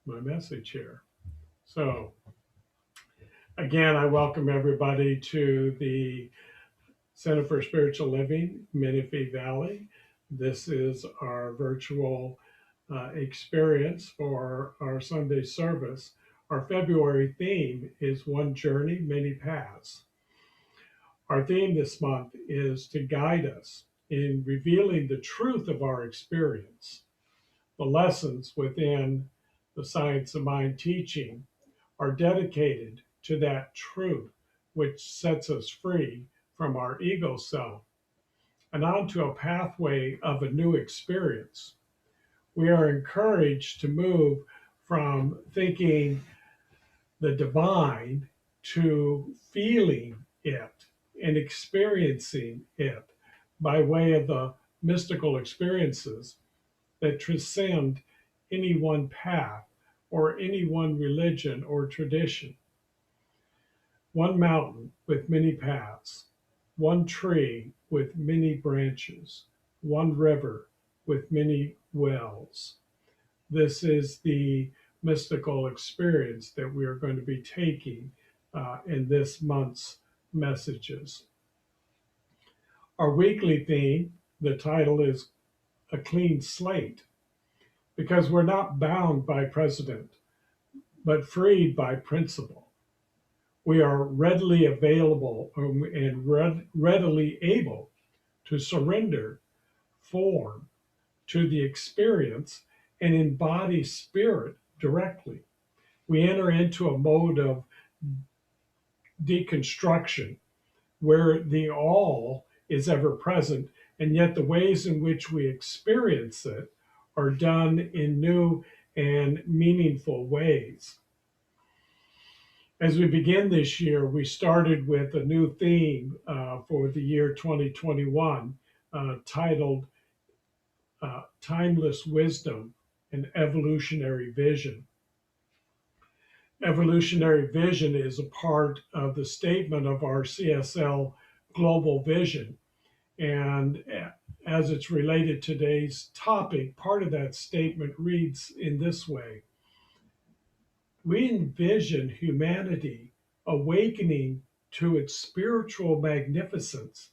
my message here. So, again, I welcome everybody to the Center for Spiritual Living, Menifee Valley. This is our virtual experience for our Sunday service. Our February theme is One Journey, Many Paths. Our theme this month is to guide us in revealing the truth of our experience. The lessons within the Science of Mind teaching are dedicated to that truth which sets us free from our ego self and onto a pathway of a new experience. We are encouraged to move from thinking the divine to feeling it and experiencing it by way of the mystical experiences that transcend any one path or any one religion or tradition. One mountain with many paths, one tree with many branches, one river with many wells. This is the mystical experience that we are going to be taking in this month's messages. Our weekly theme, the title is A Clean Slate, because we're not bound by precedent, but freed by principle. We are readily available and readily able to surrender form to the experience and embody spirit directly. We enter into a mode of deconstruction where the all is ever present, and yet the ways in which we experience it are done in new and meaningful ways. As we begin this year, we started with a new theme for the year 2021 titled Timeless Wisdom and Evolutionary Vision. Evolutionary vision is a part of the statement of our CSL global vision. And as it's related to today's topic, part of that statement reads in this way: we envision humanity awakening to its spiritual magnificence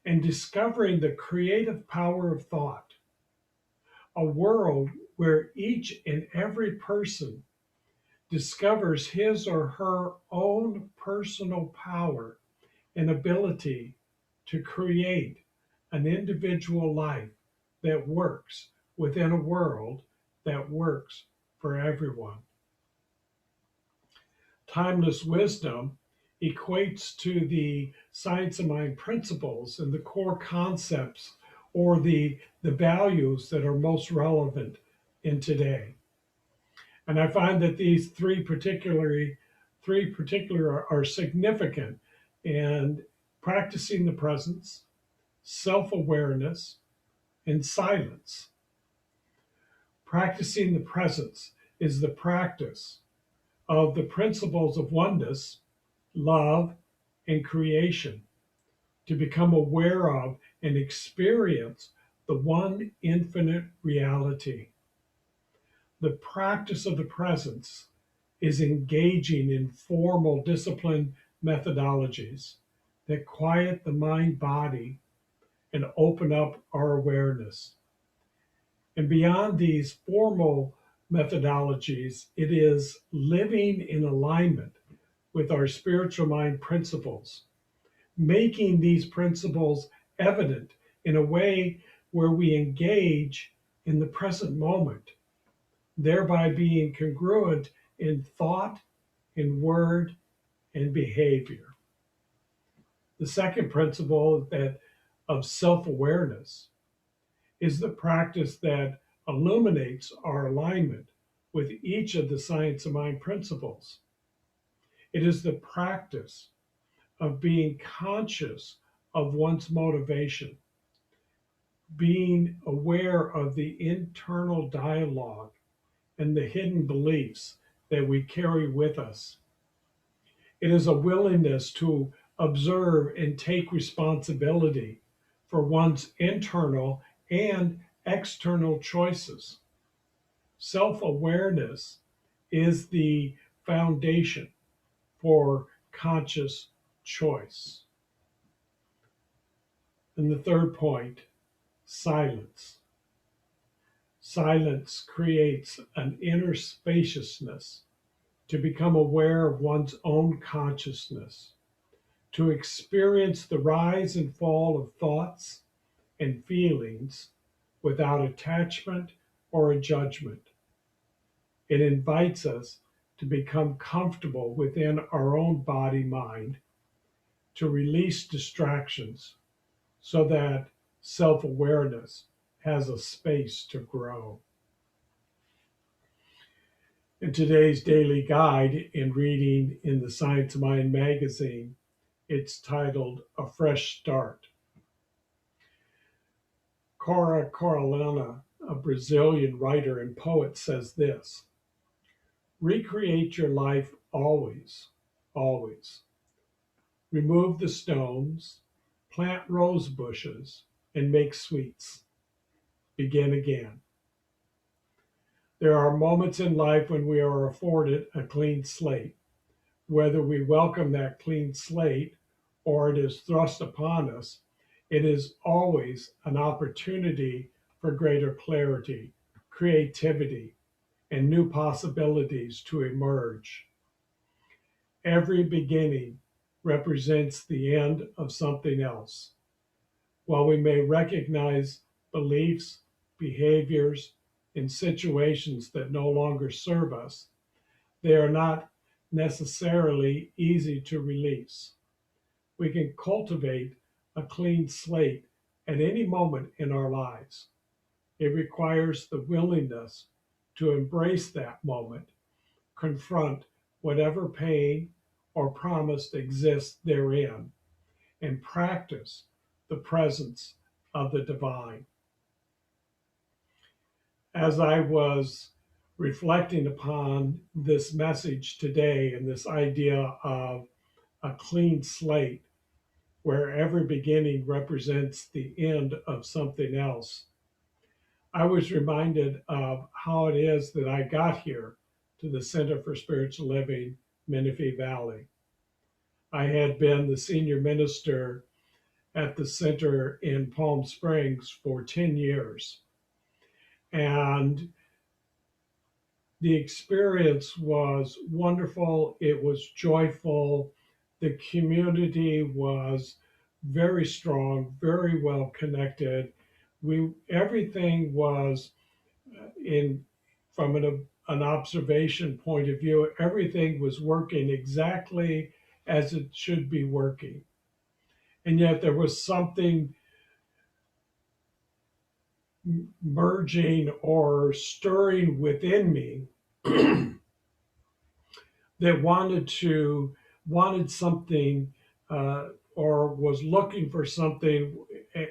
and discovering the creative power of thought, a world where each and every person discovers his or her own personal power and ability to create an individual life that works within a world that works for everyone. Timeless wisdom equates to the science of mind principles and the core concepts or the values that are most relevant in today. And I find that these three particular are significant in practicing the presence, self-awareness, and silence. Practicing the presence is the practice of the principles of oneness, love, and creation to become aware of and experience the one infinite reality. The practice of the presence is engaging in formal discipline methodologies that quiet the mind body and open up our awareness. And beyond these formal methodologies, it is living in alignment with our spiritual mind principles, making these principles evident in a way where we engage in the present moment, thereby being congruent in thought, in word, and behavior. The second principle that of self-awareness is the practice that illuminates our alignment with each of the science of mind principles. It is the practice of being conscious of one's motivation, being aware of the internal dialogue and the hidden beliefs that we carry with us. It is a willingness to observe and take responsibility for one's internal and external choices. Self awareness is the foundation for conscious choice. And the third point, silence. Silence creates an inner spaciousness to become aware of one's own consciousness, to experience the rise and fall of thoughts and feelings without attachment or a judgment. It invites us to become comfortable within our own body mind, to release distractions so that self awareness has a space to grow. In today's daily guide in reading in the Science Mind magazine, it's titled A Fresh Start. Cora Coralina, a Brazilian writer and poet, says this: recreate your life always, always. Remove the stones, plant rose bushes, and make sweets. Begin again. There are moments in life when we are afforded a clean slate. Whether we welcome that clean slate or it is thrust upon us, it is always an opportunity for greater clarity, creativity, and new possibilities to emerge. Every beginning represents the end of something else. While we may recognize beliefs, behaviors, and situations that no longer serve us, they are not necessarily easy to release. We can cultivate a clean slate at any moment in our lives. It requires the willingness to embrace that moment, confront whatever pain or promise exists therein, and practice the presence of the divine. As I was reflecting upon this message today and this idea of a clean slate where every beginning represents the end of something else, I was reminded of how it is that I got here to the Center for Spiritual Living, Menifee Valley. I had been the senior minister at the center in Palm Springs for 10 years. And the experience was wonderful. It was joyful. The community was very strong, very well connected. Everything was in from an observation point of view, everything was working exactly as it should be working. And yet there was something merging or stirring within me that wanted something, or was looking for something,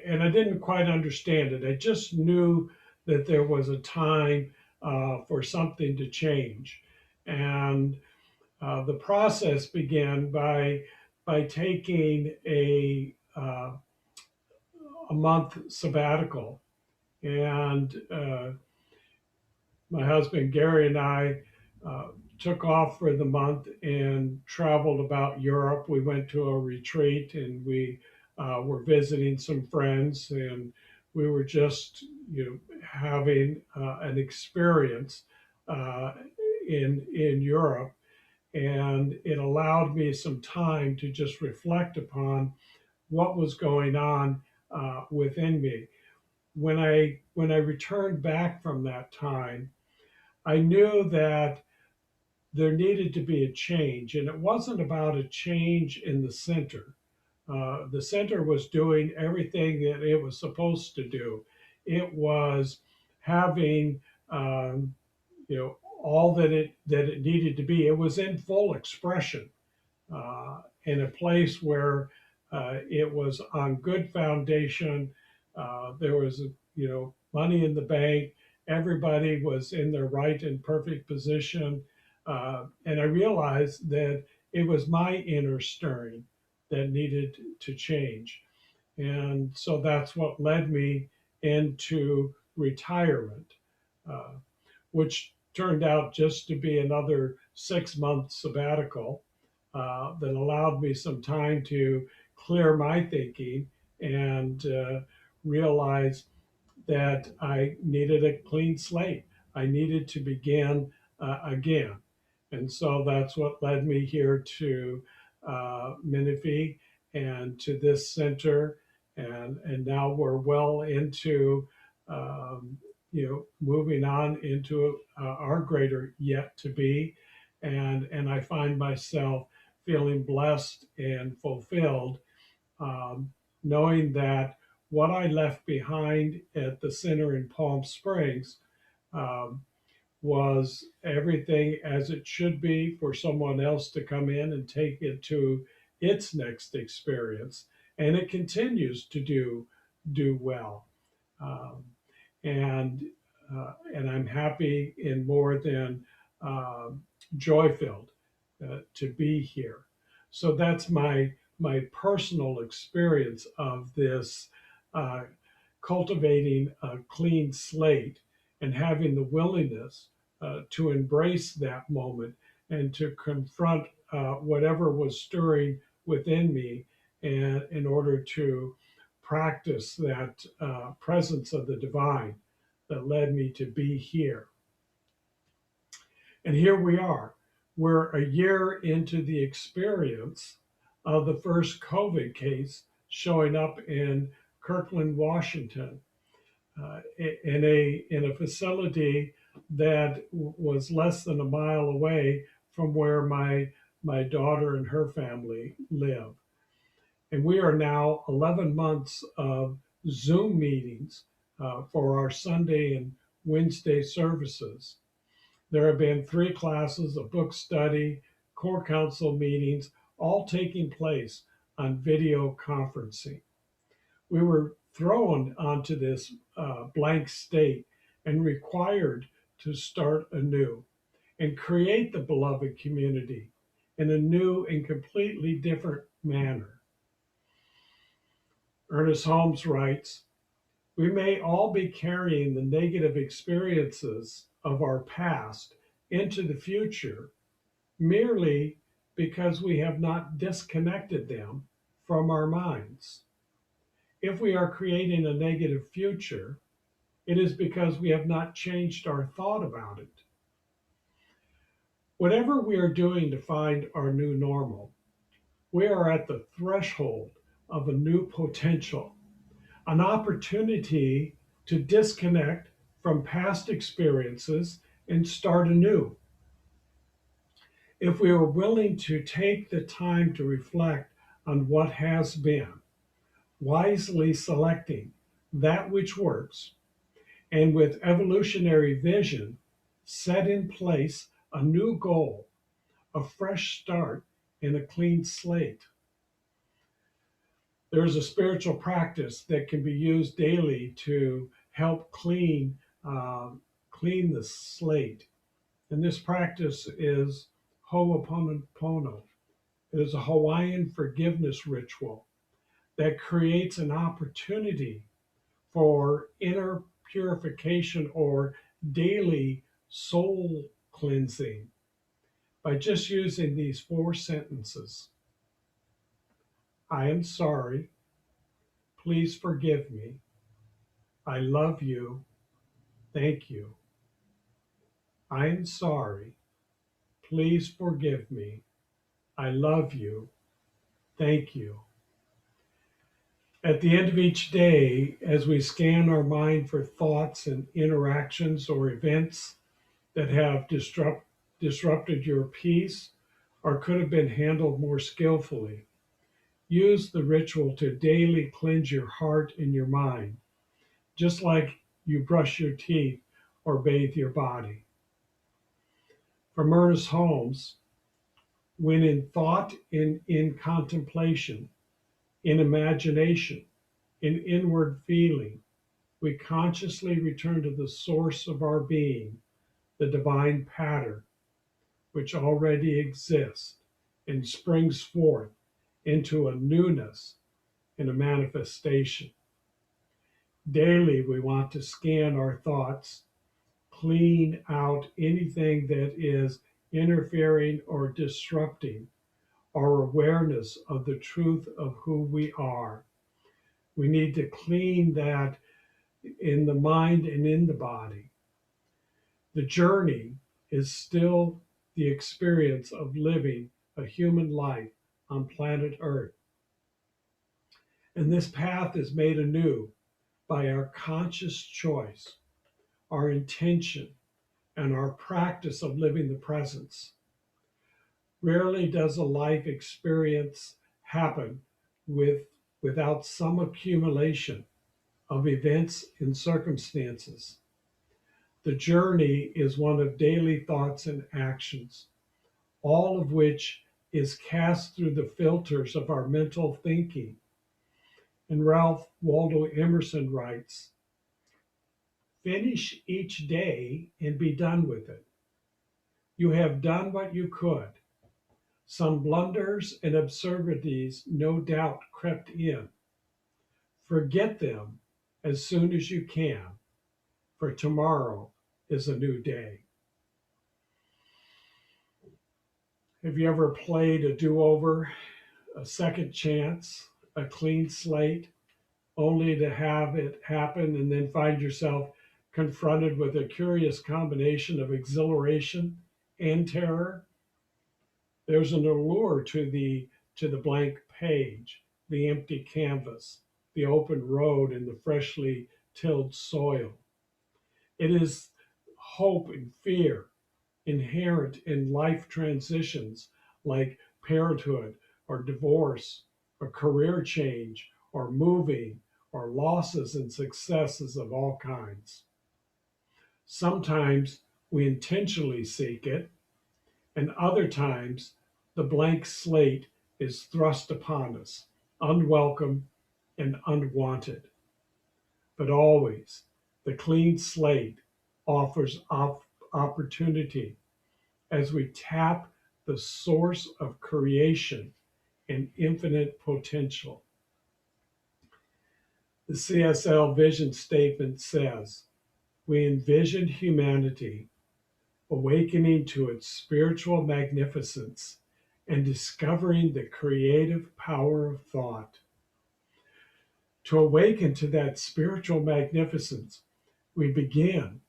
and I didn't quite understand it. I just knew that there was a time for something to change, and the process began by taking a month sabbatical, and my husband Gary and I took off for the month and traveled about Europe. We went to a retreat, and we were visiting some friends, and we were just having an experience uh, in Europe, and it allowed me some time to just reflect upon what was going on within me. When I returned back from that time, I knew that there needed to be a change, and it wasn't about a change in the center. The center was doing everything that it was supposed to do. It was having, all that it needed to be. It was in full expression, in a place where it was on good foundation. There was, money in the bank. Everybody was in their right and perfect position. And I realized that it was my inner stirring that needed to change. And so that's what led me into retirement, uh, which turned out just to be another 6 month sabbatical that allowed me some time to clear my thinking and realize that I needed a clean slate. I needed to begin again. And so that's what led me here to Menifee and to this center. And now we're well into, moving on into our greater yet to be. And I find myself feeling blessed and fulfilled, um, knowing that what I left behind at the center in Palm Springs um, was everything as it should be for someone else to come in and take it to its next experience, and it continues to do well. Um, and and I'm happy and more than um joy filled to be here. So that's my personal experience of this, uh, cultivating a clean slate and having the willingness to embrace that moment and to confront whatever was stirring within me, and in order to practice that presence of the divine that led me to be here. And here we are. We're a year into the experience of the first COVID case showing up in Kirkland, Washington, in a facility that was less than a mile away from where my daughter and her family live. And we are now 11 months of Zoom meetings for our Sunday and Wednesday services. There have been 3 classes, a book study, core council meetings, all taking place on video conferencing. We were thrown onto this blank state and required to start anew and create the beloved community in a new and completely different manner. Ernest Holmes writes, "We may all be carrying the negative experiences of our past into the future merely because we have not disconnected them from our minds. If we are creating a negative future, it is because we have not changed our thought about it. Whatever we are doing to find our new normal, we are at the threshold of a new potential, an opportunity to disconnect from past experiences and start anew. If we are willing to take the time to reflect on what has been, wisely selecting that which works, and with evolutionary vision, set in place a new goal, a fresh start, and a clean slate. There's a spiritual practice that can be used daily to help clean the slate. And this practice is Ho'oponopono. It is a Hawaiian forgiveness ritual that creates an opportunity for inner purification or daily soul cleansing by just using these 4 sentences. I am sorry. Please forgive me. I love you. Thank you. I am sorry. Please forgive me. I love you. Thank you. At the end of each day, as we scan our mind for thoughts and interactions or events that have disrupted your peace or could have been handled more skillfully, use the ritual to daily cleanse your heart and your mind, just like you brush your teeth or bathe your body. From Ernest Holmes, when in thought, in contemplation, in imagination, in inward feeling, we consciously return to the source of our being, the divine pattern, which already exists and springs forth into a newness and a manifestation. Daily, we want to scan our thoughts, clean out anything that is interfering or disrupting our awareness of the truth of who we are. We need to clean that in the mind and in the body. The journey is still the experience of living a human life on planet Earth. And this path is made anew by our conscious choice, our intention, and our practice of living the presence. Rarely does a life experience happen without some accumulation of events and circumstances. The journey is one of daily thoughts and actions, all of which is cast through the filters of our mental thinking. And Ralph Waldo Emerson writes, finish each day and be done with it. You have done what you could. Some blunders and absurdities no doubt crept in. Forget them as soon as you can, for tomorrow is a new day. Have you ever played a do-over, a second chance, a clean slate, only to have it happen and then find yourself confronted with a curious combination of exhilaration and terror? There's an allure to the blank page, the empty canvas, the open road, and the freshly tilled soil. It is hope and fear inherent in life transitions like parenthood or divorce or career change or moving or losses and successes of all kinds. Sometimes we intentionally seek it, and other times the blank slate is thrust upon us, unwelcome and unwanted. But always, the clean slate offers opportunity as we tap the source of creation and infinite potential. The CSL vision statement says, we envision humanity awakening to its spiritual magnificence and discovering the creative power of thought. To awaken to that spiritual magnificence, we begin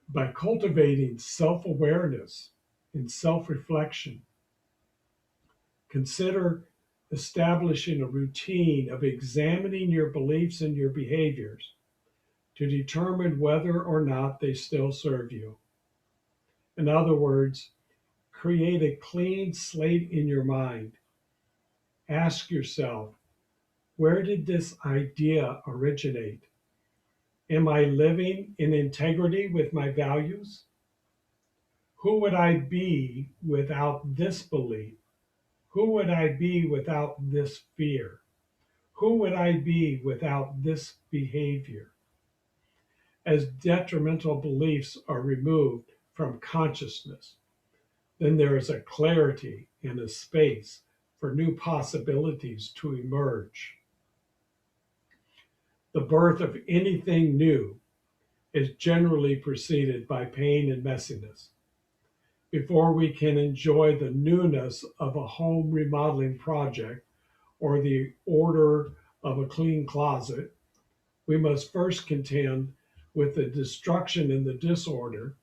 by cultivating self awareness and self reflection. Consider establishing a routine of examining your beliefs and your behaviors to determine whether or not they still serve you. In other words, create a clean slate in your mind. Ask yourself, where did this idea originate? Am I living in integrity with my values? Who would I be without this belief? Who would I be without this fear? Who would I be without this behavior? As detrimental beliefs are removed from consciousness, then there is a clarity and a space for new possibilities to emerge. The birth of anything new is generally preceded by pain and messiness. Before we can enjoy the newness of a home remodeling project or the order of a clean closet, we must first contend with the destruction and the disorder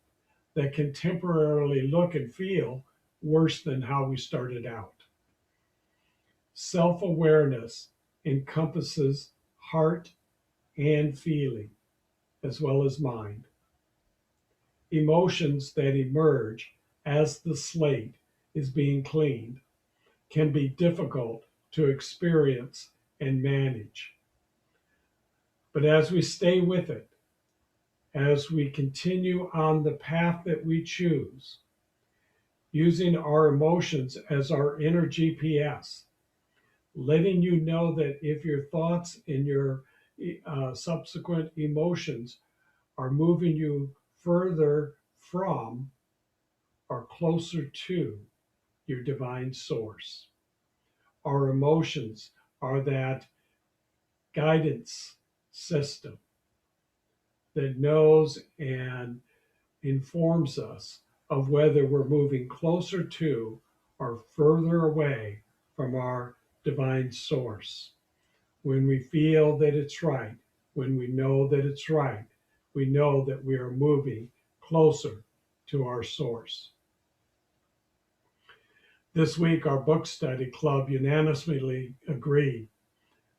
that can temporarily look and feel worse than how we started out. Self awareness encompasses heart and feeling, as well as mind. Emotions that emerge as the slate is being cleaned can be difficult to experience and manage. But as we stay with it, as we continue on the path that we choose, using our emotions as our inner GPS, letting you know that if your thoughts and your subsequent emotions are moving you further from or closer to your divine source. Our emotions are that guidance system that knows and informs us of whether we're moving closer to or further away from our divine source. When we feel that it's right, when we know that it's right, we know that we are moving closer to our source. This week, our book study club unanimously agreed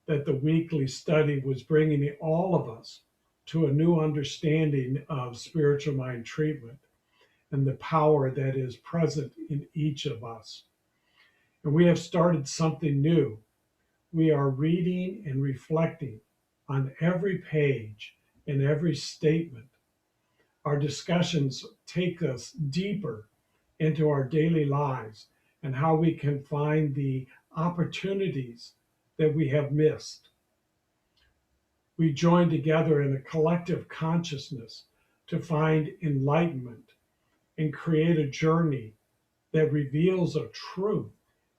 that the weekly study was bringing all of us to a new understanding of spiritual mind treatment and the power that is present in each of us. And we have started something new. We are reading and reflecting on every page and every statement. Our discussions take us deeper into our daily lives and how we can find the opportunities that we have missed. We join together in a collective consciousness to find enlightenment and create a journey that reveals a truth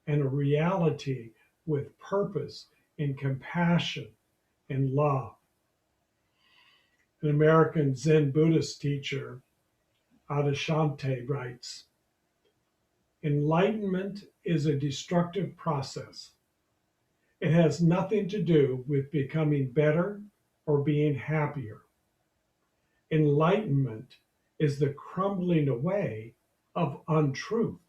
and a reality with purpose and compassion and love. An American Zen Buddhist teacher, Adashante, writes, enlightenment is a destructive process. It has nothing to do with becoming better or being happier. Enlightenment is the crumbling away of untruth.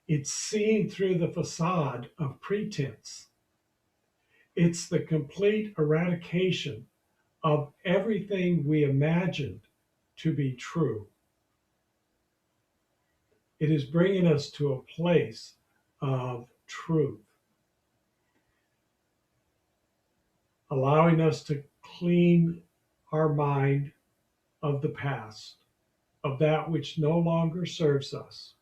It's seeing through the facade of pretense. It's the complete eradication of everything we imagined to be true. It is bringing us to a place of truth, allowing us to clean our mind of the past, of that which no longer serves us.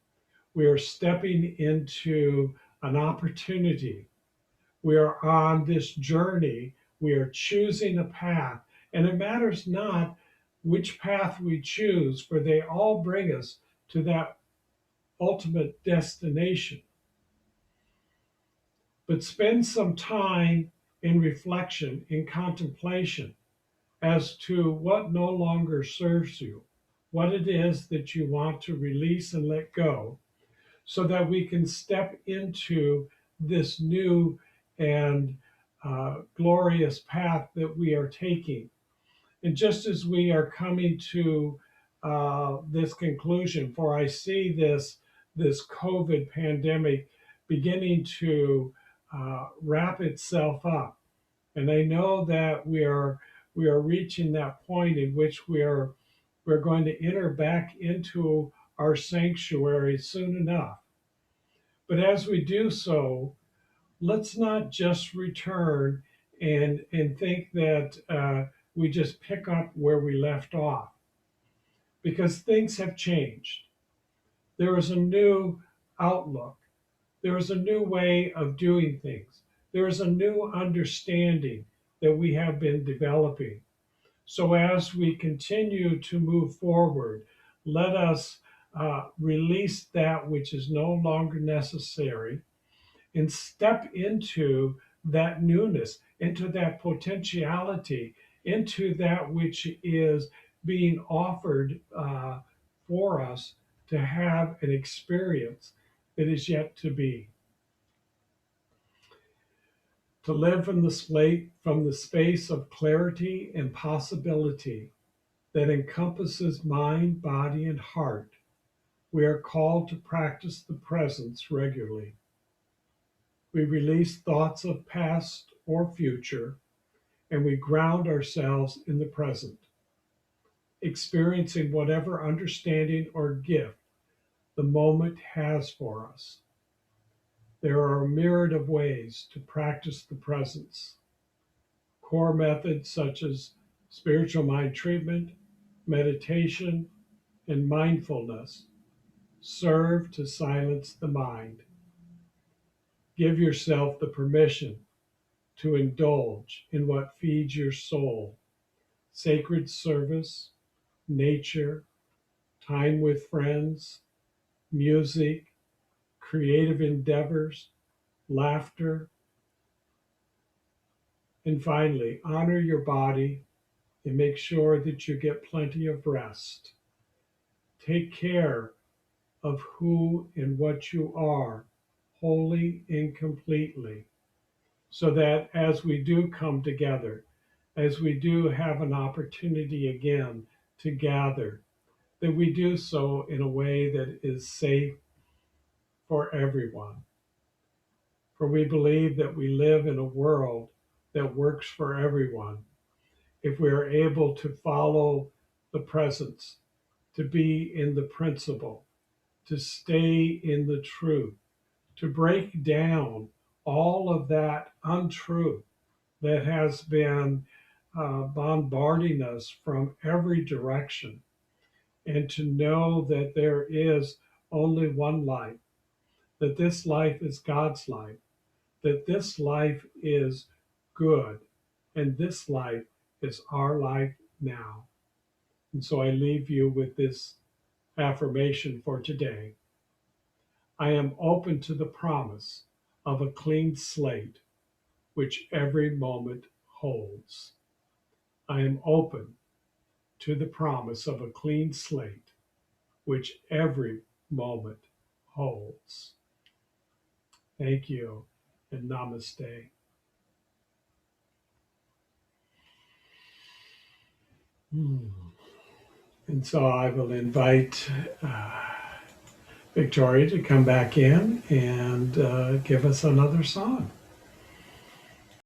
We are stepping into an opportunity. We are on this journey. We are choosing a path. And it matters not which path we choose, for they all bring us to that ultimate destination. But spend some time in reflection, in contemplation as to what no longer serves you, what it is that you want to release and let go, so that we can step into this new and glorious path that we are taking. And just as we are coming to this conclusion, for I see this COVID pandemic beginning to wrap itself up, and I know that we are reaching that point in which we're going to enter back into our sanctuary soon enough. But as we do so, let's not just return and think that we just pick up where we left off, because things have changed. There is a new outlook. There is a new way of doing things. There is a new understanding that we have been developing. So as we continue to move forward, let us release that which is no longer necessary and step into that newness, into that potentiality, into that which is being offered for us to have an experience that is yet to be. To live from the space of clarity and possibility that encompasses mind, body, and heart, we are called to practice the presence regularly. We release thoughts of past or future, and we ground ourselves in the present, experiencing whatever understanding or gift the moment has for us. There are a myriad of ways to practice the presence. Core methods such as spiritual mind treatment, meditation, and mindfulness serve to silence the mind. Give yourself the permission to indulge in what feeds your soul: sacred service, nature, time with friends, music, creative endeavors, laughter. And finally, honor your body and make sure that you get plenty of rest. take care of who and what you are wholly and completely, so that as we do come together, as we do have an opportunity again to gather, that we do so in a way that is safe for everyone. For we believe that we live in a world that works for everyone if we are able to follow the presence, to be in the principle, to stay in the truth, to break down all of that untruth that has been bombarding us from every direction, and to know that there is only one life, that this life is God's life, that this life is good, and this life is our life now. And so I leave you with this affirmation for today. I am open to the promise of a clean slate, which every moment holds. I am open to the promise of a clean slate, which every moment holds. Thank you, and namaste. And so I will invite Victoria to come back in and give us another song.